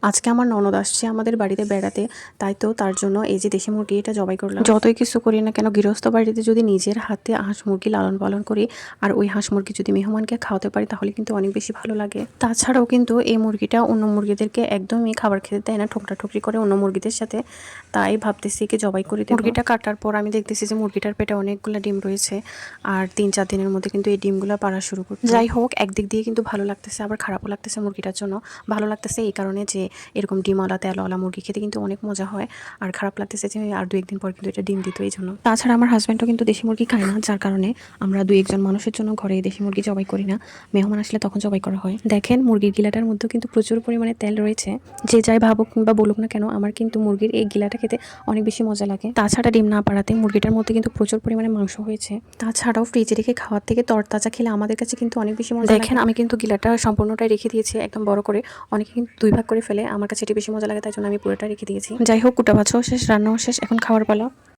আজকে আমার ননদ আসছে আমাদের বাড়িতে বেড়াতে, তাই তো তার জন্য এই যে দেশি মুরগি এটা জবাই করলাম। যতই কিছু করি না কেন, গৃহস্থ বাড়িতে যদি নিজের হাতে হাঁস মুরগি লালন পালন করি আর ওই হাঁস মুরগি যদি মেহমানকে খাওয়াতে পারি তাহলে কিন্তু অনেক বেশি ভালো লাগে। তাছাড়াও কিন্তু এই মুরগিটা অন্য মুরগিদেরকে একদমই খাবার খেতে দেয় না, ঠোকরা ঠুকরি করে অন্য মুরগিদের সাথে। তাই ভাবতেছি কি জবাই করে দেব। মুরগিটা কাটার পর আমি দেখতেছি যে মুরগিটার পেটে অনেকগুলো ডিম রয়েছে আর 3-4 দিনের মধ্যে কিন্তু এই ডিমগুলো পাড়া শুরু করবে। যাই হোক, একদিক দিয়ে কিন্তু ভালো লাগতেছে আবার খারাপও লাগতেছে মুরগিটার জন্য। ভালো লাগতেছে এই কারণে যে এরকম ডিমওয়ালা তেলওয়ালা মুরগি খেতে কিন্তু অনেক মজা হয়, আর খারাপ লাগতেছে যে আর 2-1 দিন পর কিন্তু এটা ডিম দিত এই জন্য। তাছাড়া আমার হাজব্যান্ডও কিন্তু দেশি মুরগি খায় না, যার কারণে আমরা 2-1 জন মানুষের জন্য ঘরে দেশি মুরগি জবাই করি না, মেহমান আসলে তখন জবাই করা হয়। দেখেন মুরগির গিলাটার মধ্যেও কিন্তু প্রচুর পরিমাণে তেল রয়েছে। যে যাই ভাবুক কিংবা বলুক না কেন, আমার কিন্তু মুরগির এই গিলাটা খেতে অনেক বেশি মজা লাগে। তাছাড়া ডিম না পাড়াতে মুরগিটার মধ্যে কিন্তু প্রচুর পরিমাণে মাংস হয়েছে। তাছাড়াও ফ্রিজে রেখে খাওয়ার থেকে তরতাজা খেলে আমাদের কাছে কিন্তু অনেক বেশি মজা। দেখেন আমি কিন্তু গিলাটা সম্পূর্ণটাই রেখে দিয়েছি একদম বড় করে, অনেকে কিন্তু 2 ভাগ করে ফেলে, আমার কাছে এটি বেশি মজা লাগে তাই জন্য আমি পুরোটা রেখে দিয়েছি। যাই হোক, কুটা বাছাও শেষ, রান্নাও শেষ, এখন খাওয়ার পালা।